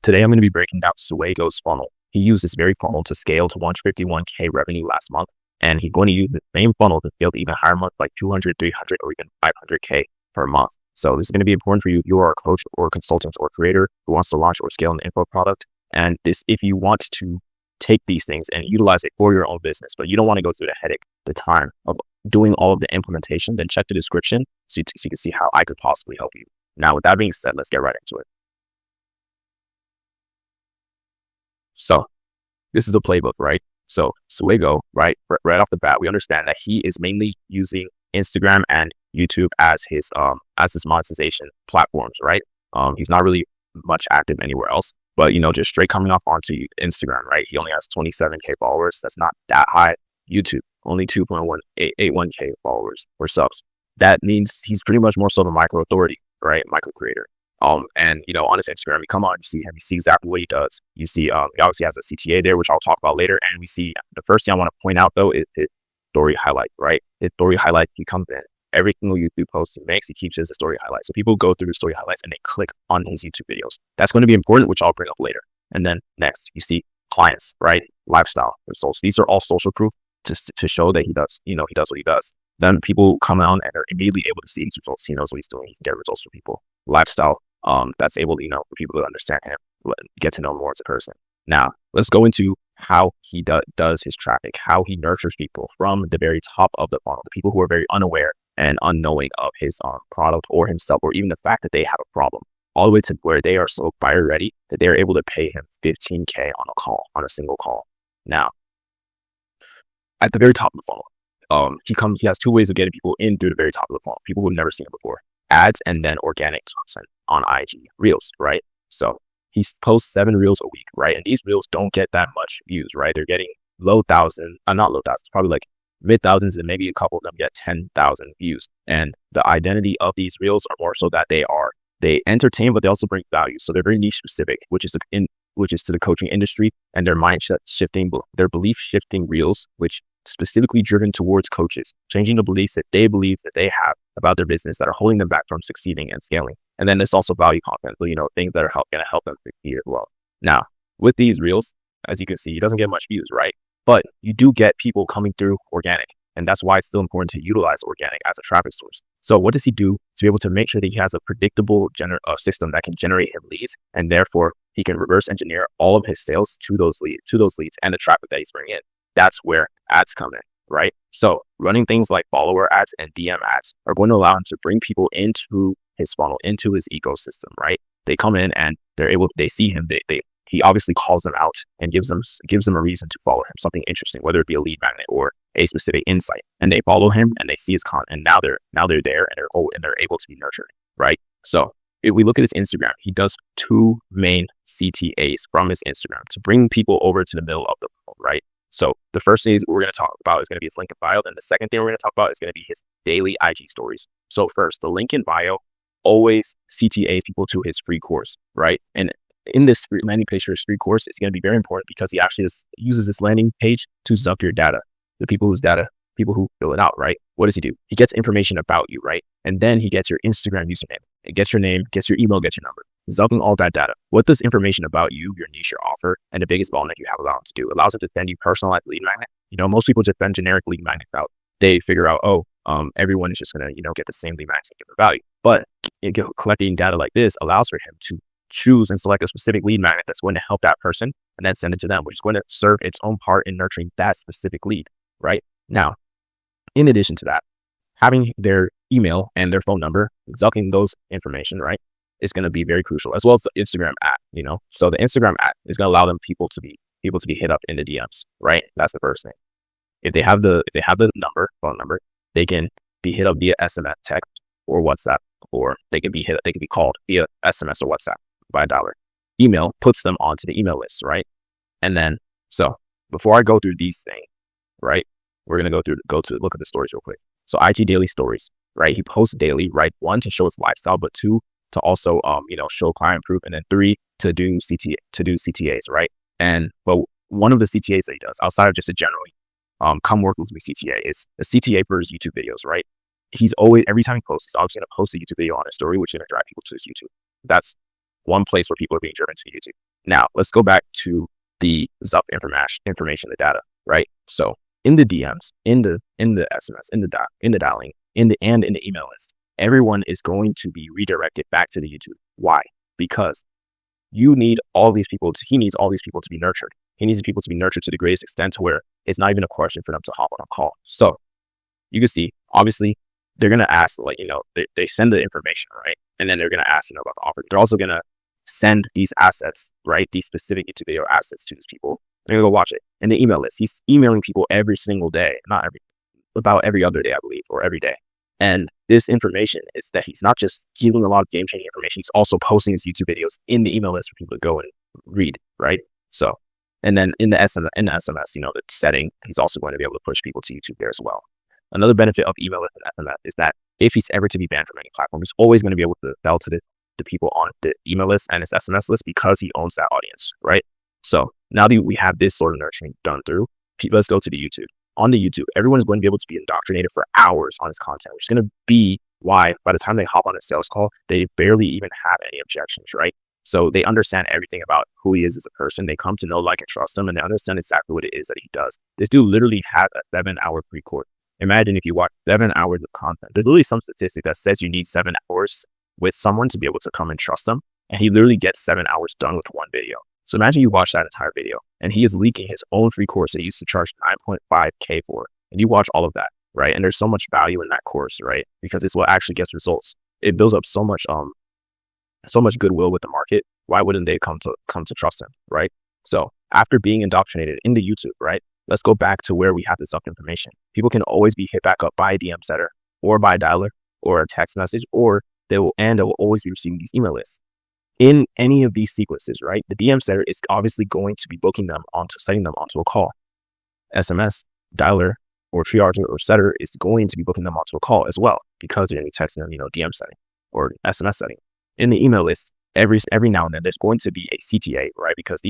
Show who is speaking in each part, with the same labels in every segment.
Speaker 1: Today I'm going to be breaking down SooWei Goh's funnel. He used this very funnel to scale to 151K revenue last month, and he's going to use the same funnel to scale to even higher months like 200, 300, or even 500K per month. So this is going to be important for you. You are a coach or consultant or creator who wants to launch or scale an info product. And this, if you want to take these things and utilize it for your own business, but you don't want to go through the headache, the time of doing all of the implementation, then check the description so you can see how I could possibly help you. Now, with that being said, let's get right into it. So this is the playbook, right? So SooWei Goh, right off the bat, we understand that he is mainly using Instagram and YouTube as his monetization platforms, right? He's not really much active anywhere else, but just straight coming off onto Instagram, right? He only has 27K followers. That's not that high. YouTube only 2.181K followers or subs. That means he's pretty much more so the micro authority, right? Micro creator. And on his Instagram, you come on, you see him, you see exactly what he does. You see, he obviously has a CTA there, which I'll talk about later. And we see the first thing I want to point out though is his story highlight, right? His story highlight, he comes in every single YouTube post he makes, he keeps his story highlight. So people go through his story highlights and they click on his YouTube videos. That's going to be important, which I'll bring up later. And then next, you see clients, right? Lifestyle results. These are all social proof to show that he does, he does what he does. Then people come on and are immediately able to see his results. He knows what he's doing. He can get results from people. Lifestyle. That's able to, for people to understand him, get to know more as a person. Now, let's go into how he does his traffic, how he nurtures people from the very top of the funnel, the people who are very unaware and unknowing of his product or himself, or even the fact that they have a problem, all the way to where they are so buyer ready that they're able to pay him 15K on a single call. Now, at the very top of the funnel, he has two ways of getting people in through the very top of the funnel, people who've never seen it before. Ads and then organic content on IG Reels, right? So he posts 7 Reels a week, right? And these Reels don't get that much views, right? They're getting not low thousands, probably like mid thousands, and maybe a couple of them get 10,000 views. And the identity of these Reels are more so that they entertain, but they also bring value. So they're very niche specific, which is to the coaching industry, and their mindset shifting, their belief shifting Reels, which specifically driven towards coaches, changing the beliefs that they believe that they have about their business that are holding them back from succeeding and scaling. And then there's also value content, things that are going to help them succeed as well. Now, with these Reels, as you can see, he doesn't get much views, right? But you do get people coming through organic. And that's why it's still important to utilize organic as a traffic source. So what does he do to be able to make sure that he has a predictable system that can generate him leads, and therefore he can reverse engineer all of his sales to those leads and the traffic that he's bringing in? That's where ads come in, right? So running things like follower ads and DM ads are going to allow him to bring people into his funnel, into his ecosystem, right? They come in and they see him, he obviously calls them out and gives them a reason to follow him, something interesting, whether it be a lead magnet or a specific insight. And they follow him and they see his content, and now they're there and they're able to be nurtured, right? So if we look at his Instagram, he does 2 main CTAs from his Instagram to bring people over to the middle of the funnel, right? So the first thing we're going to talk about is going to be his link in bio. And the second thing we're going to talk about is going to be his daily IG stories. So first, the link in bio always CTAs people to his free course, right? And in this landing page for his free course, it's going to be very important because he actually uses this landing page to suck your data, people who fill it out, right? What does he do? He gets information about you, right? And then he gets your Instagram username. It gets your name, gets your email, gets your number. Zucking all that data. What does information about you, your niche, your offer, and the biggest bottleneck you have allowed him to do? It allows him to send you personalized lead magnet. Most people just send generic lead magnets out. They figure out, everyone is just going to, get the same lead magnet and give them value. But collecting data like this allows for him to choose and select a specific lead magnet that's going to help that person and then send it to them, which is going to serve its own part in nurturing that specific lead, right? Now, in addition to that, having their email and their phone number, zucking those information, right, is going to be very crucial, as well as the Instagram ad, So the Instagram ad is going to allow people to be hit up in the DMs, right? That's the first thing. If they have the phone number, they can be hit up via SMS, text, or WhatsApp, or they can be called via SMS or WhatsApp by a dollar. Email puts them onto the email list, right? And then, so before I go through these things, right, we're going to go to look at the stories real quick. So IG daily stories, right? He posts daily, right? 1, to show his lifestyle, but 2, to also, show client proof, and then 3, to do CTAs, right? And, well, one of the CTAs that he does outside of just a generally, come work with me CTA is a CTA for his YouTube videos, right? Every time he posts, he's obviously going to post a YouTube video on his story, which is going to drive people to his YouTube. That's one place where people are being driven to YouTube. Now let's go back to the Zup information, the data, right? So in the DMs, in the SMS, in the dialing, in the email list, everyone is going to be redirected back to the YouTube. Why? Because he needs all these people to be nurtured. He needs people to be nurtured to the greatest extent to where it's not even a question for them to hop on a call. So you can see, obviously, they're going to ask, like, they send the information, right? And then they're going to ask, about the offer. They're also going to send these assets, right? These specific YouTube video assets to these people. They're going to go watch it. And the email list, he's emailing people every single day, about every other day, I believe, or every day. And this information is that he's not just giving a lot of game-changing information, he's also posting his YouTube videos in the email list for people to go and read, right? So, and then in the SMS, the setting, he's also going to be able to push people to YouTube there as well. Another benefit of email list and SMS is that if he's ever to be banned from any platform, he's always going to be able to sell to the people on the email list and his SMS list because he owns that audience, right? So now that we have this sort of nurturing done through, let's go to the YouTube. On the YouTube, everyone's going to be able to be indoctrinated for hours on his content, which is going to be why by the time they hop on a sales call, they barely even have any objections, right? So they understand everything about who he is as a person. They come to know, like, and trust him, and they understand exactly what it is that he does. This dude literally had a 7-hour pre-course. Imagine if you watch 7 hours of content. There's literally some statistic that says you need 7 hours with someone to be able to come and trust them. And he literally gets 7 hours done with one video. So imagine you watch that entire video and he is leaking his own free course that he used to charge 9.5K for. And you watch all of that, right? And there's so much value in that course, right? Because it's what actually gets results. It builds up so much goodwill with the market. Why wouldn't they come to trust him, right? So after being indoctrinated into YouTube, right? Let's go back to where we have this up information. People can always be hit back up by a DM setter or by a dialer or a text message, or they will always be receiving these email lists. In any of these sequences, right? The DM setter is obviously going to be setting them onto a call. SMS, dialer, or triager or setter is going to be booking them onto a call as well because they're going to be texting them, DM setting or SMS setting. In the email list, every now and then, there's going to be a CTA, right? Because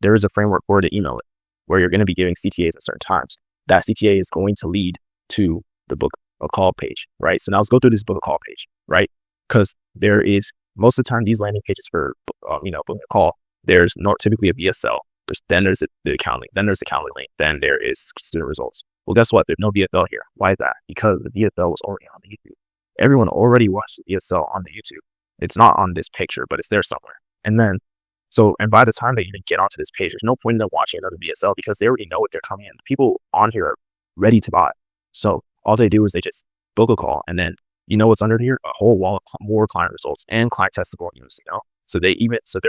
Speaker 1: there is a framework for the email list where you're going to be giving CTAs at certain times. That CTA is going to lead to the book a call page, right? So now let's go through this book a call page, right? Because there is most of the time these landing pages for booking a call. There's not typically a VSL. Then there's the account link. Then there's the account link. Then there is student results. Well, guess what? There's no VSL here. Why is that? Because the VSL was already on the YouTube. Everyone already watched the VSL on the YouTube. It's not on this picture, but it's there somewhere. And by the time they even get onto this page, there's no point in them watching another VSL because they already know what they're coming in. People on here are ready to buy. So all they do is they just book a call, and then what's under here? A whole wall of more client results and client testimonials, So they're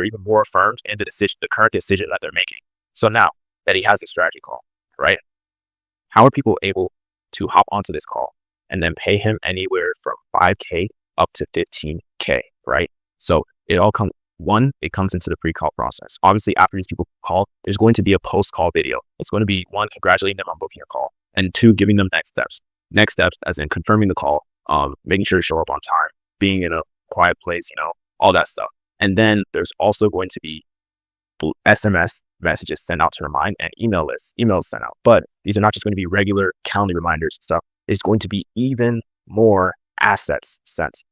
Speaker 1: even more affirmed in the current decision that they're making. So now that he has a strategy call, right? How are people able to hop onto this call and then pay him anywhere from 5K up to 15K, right? So it comes into the pre-call process. Obviously, after these people call, there's going to be a post-call video. It's going to be 1, congratulating them on booking a call, and 2, giving them next steps. Next steps as in confirming the call, making sure to show up on time, being in a quiet place, all that stuff. And then there's also going to be SMS messages sent out to remind and emails sent out. But these are not just going to be regular calendar reminders and stuff. It's going to be even more assets sent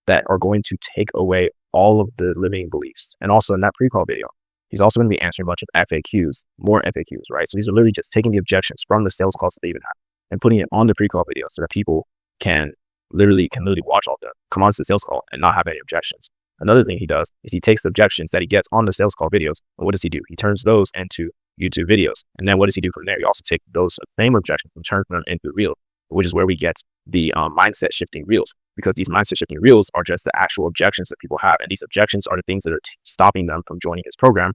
Speaker 1: that are going to take away all of the limiting beliefs. And also in that pre-call video, he's also going to be answering a bunch of FAQs, more FAQs, right? So these are literally just taking the objections from the sales calls that they even have and putting it on the pre-call video so that people can literally watch all of them, come on to the sales call and not have any objections. Another thing he does is he takes objections that he gets on the sales call videos, and what does he do? He turns those into YouTube videos. And then what does he do from there? He also takes those same objections and turns them into reels, which is where we get the mindset shifting reels, because these mindset shifting reels are just the actual objections that people have. And these objections are the things that are stopping them from joining his program,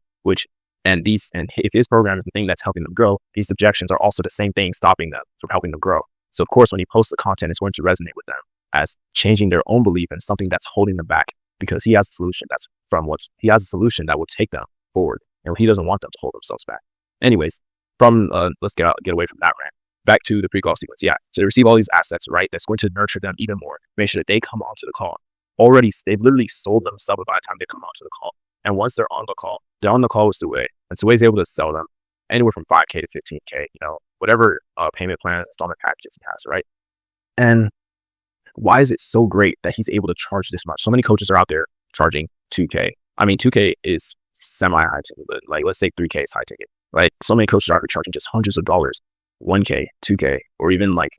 Speaker 1: and if his program is the thing that's helping them grow, these objections are also the same thing stopping them from helping them grow. So of course, when he posts the content, it's going to resonate with them as changing their own belief and something that's holding them back, because he has a solution that will take them forward, and he doesn't want them to hold themselves back. Anyways, let's get away from that rant. Back to the pre-call sequence. Yeah, so they receive all these assets, right? That's going to nurture them even more. Make sure that they come onto the call. They've literally sold themselves by the time they come onto the call. And once they're on the call with SooWei, and SooWei's able to sell them anywhere from 5K to 15K, whatever payment plans, installment packages he has, right? And why is it so great that he's able to charge this much? So many coaches are out there charging 2K. I mean, 2K is semi-high ticket, but like let's say 3K is high ticket, right? So many coaches are charging just hundreds of dollars, 1K, 2K, or even like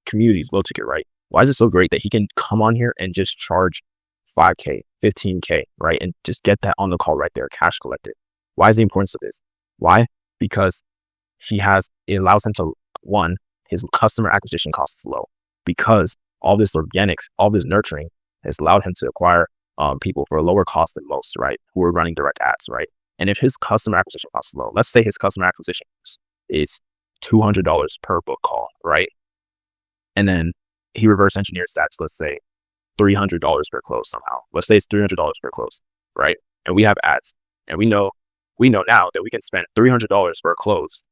Speaker 1: communities, low ticket, right? Why is it so great that he can come on here and just charge 5K, 15K, right? And just get that on the call right there, cash collected. Why is the importance of this? Why? Because it allows him to, one, his customer acquisition cost is low, because all this organics, all this nurturing has allowed him to acquire people for a lower cost than most, right? Who are running direct ads, right? And if his customer acquisition cost is low, let's say his customer acquisition is $200 per book call, right? And then he reverse engineers that, let's say $300 per close somehow. Let's say it's $300 per close, right? And we have ads, and we know now that we can spend $300 per close.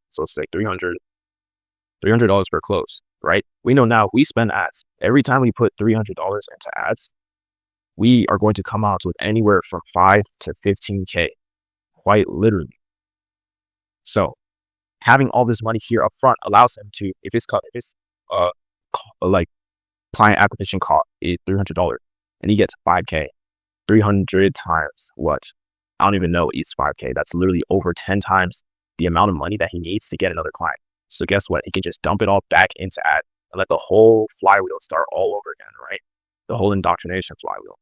Speaker 1: So let's say $300 per close, right? We know now we spend ads. Every time we put $300 into ads, we are going to come out with anywhere from 5 to 15K, quite literally. So having all this money here up front allows him to, if it's like client acquisition cost is $300 and he gets 5K, 300 times what? I don't even know it's 5K. That's literally over 10 times the amount of money that he needs to get another client. So guess what? He can just dump it all back into ad and let the whole flywheel start all over again, right? The whole indoctrination flywheel.